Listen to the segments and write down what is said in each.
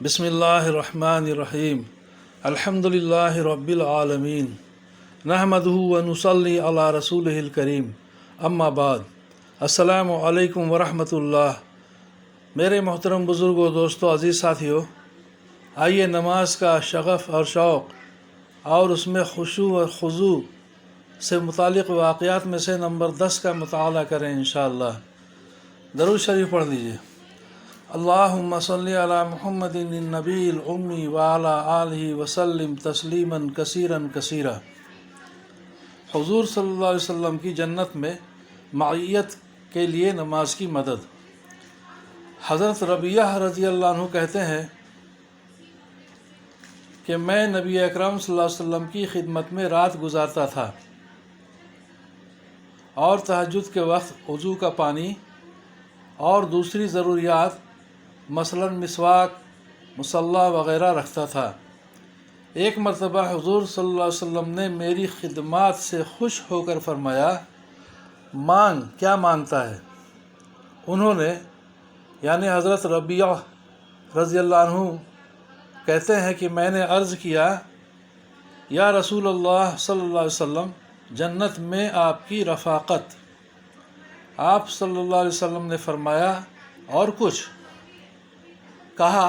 بسم اللہ الرحمن الرحیم الحمد للہ رب العالمین نحمدہ ونصلی علی رسولہ الکریم اما بعد السلام علیکم ورحمۃ اللہ۔ میرے محترم بزرگوں، دوستوں، عزیز ساتھیوں، آئیے نماز کا شغف اور شوق اور اس میں خشوع و خضوع سے متعلق واقعات میں سے نمبر 10 کا مطالعہ کریں انشاءاللہ۔ درود شریف پڑھ لیجیے۔ اللہم صلی علی محمد النبی الامی وعلی آلہ وسلم تسلیما کثیرا کثیرا۔ حضور صلی اللہ علیہ وسلم کی جنت میں معیت کے لیے نماز کی مدد۔ حضرت ربیہ رضی اللہ عنہ کہتے ہیں کہ میں نبی اکرم صلی اللہ علیہ وسلم کی خدمت میں رات گزارتا تھا اور تہجد کے وقت وضو کا پانی اور دوسری ضروریات مثلا مسواک، مصلی وغیرہ رکھتا تھا۔ ایک مرتبہ حضور صلی اللہ علیہ وسلم نے میری خدمات سے خوش ہو کر فرمایا، مانگ، کیا مانگتا ہے؟ انہوں نے یعنی حضرت ربیہ رضی اللہ عنہ کہتے ہیں کہ میں نے عرض کیا، یا رسول اللہ صلی اللہ علیہ وسلم، جنت میں آپ کی رفاقت۔ آپ صلی اللہ علیہ وسلم نے فرمایا، اور کچھ؟ کہا،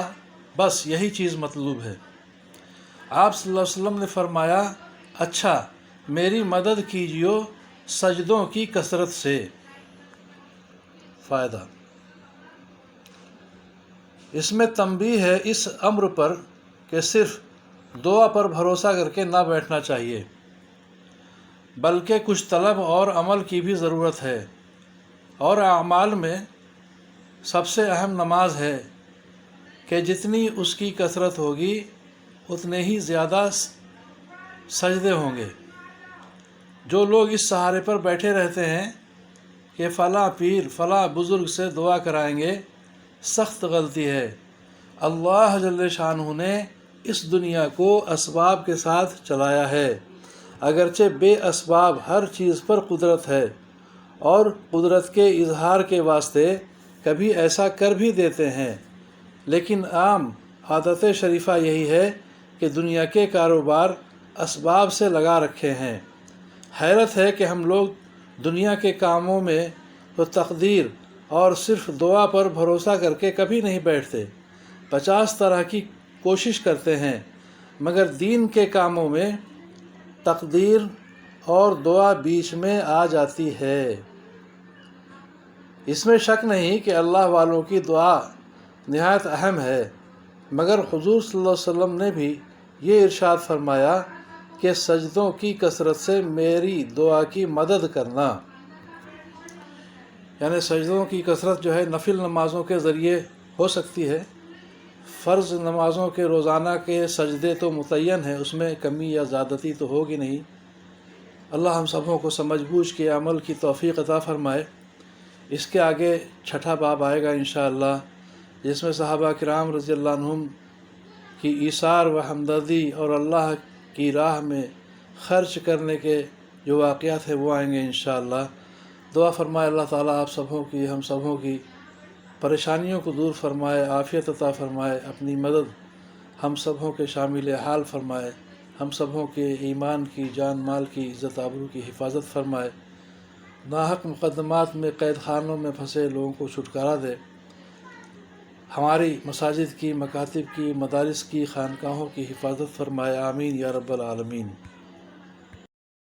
بس یہی چیز مطلوب ہے۔ آپ صلی اللہ علیہ وسلم نے فرمایا، اچھا میری مدد کیجیے سجدوں کی کثرت سے۔ فائدہ، اس میں تنبیہ ہے اس امر پر کہ صرف دعا پر بھروسہ کر کے نہ بیٹھنا چاہیے، بلکہ کچھ طلب اور عمل کی بھی ضرورت ہے، اور اعمال میں سب سے اہم نماز ہے کہ جتنی اس کی کثرت ہوگی اتنے ہی زیادہ سجدے ہوں گے۔ جو لوگ اس سہارے پر بیٹھے رہتے ہیں کہ فلاں پیر فلاں بزرگ سے دعا کرائیں گے، سخت غلطی ہے۔ اللہ جل شانہ نے اس دنیا کو اسباب کے ساتھ چلایا ہے، اگرچہ بے اسباب ہر چیز پر قدرت ہے، اور قدرت کے اظہار کے واسطے کبھی ایسا کر بھی دیتے ہیں، لیکن عام عادت شریفہ یہی ہے کہ دنیا کے کاروبار اسباب سے لگا رکھے ہیں۔ حیرت ہے کہ ہم لوگ دنیا کے کاموں میں تو تقدیر اور صرف دعا پر بھروسہ کر کے کبھی نہیں بیٹھتے، 50 طرح کی کوشش کرتے ہیں، مگر دین کے کاموں میں تقدیر اور دعا بیچ میں آ جاتی ہے۔ اس میں شک نہیں کہ اللہ والوں کی دعا نہایت اہم ہے، مگر حضور صلی اللہ علیہ وسلم نے بھی یہ ارشاد فرمایا کہ سجدوں کی کثرت سے میری دعا کی مدد کرنا۔ یعنی سجدوں کی کثرت جو ہے نفل نمازوں کے ذریعے ہو سکتی ہے، فرض نمازوں کے روزانہ کے سجدے تو متعین ہیں، اس میں کمی یا زیادتی تو ہوگی نہیں۔ اللہ ہم سبوں کو سمجھ بوجھ کے عمل کی توفیق عطا فرمائے۔ اس کے آگے 6 باب آئے گا انشاءاللہ، جس میں صحابہ کرام رضی اللہ عنہم کی ایثار و ہمدردی اور اللہ کی راہ میں خرچ کرنے کے جو واقعات ہیں وہ آئیں گے انشاءاللہ۔ دعا فرمائے اللہ تعالیٰ آپ سبوں کی، ہم سبوں کی پریشانیوں کو دور فرمائے، عافیت عطا فرمائے، اپنی مدد ہم سبوں کے شامل حال فرمائے، ہم سبوں کے ایمان کی، جان مال کی، عزت آبرو کی حفاظت فرمائے، ناحق مقدمات میں قید خانوں میں پھنسے لوگوں کو چھٹکارا دے، ہماری مساجد کی، مکاتب کی، مدارس کی، خانقاہوں کی حفاظت فرمائے، آمین یا رب العالمین۔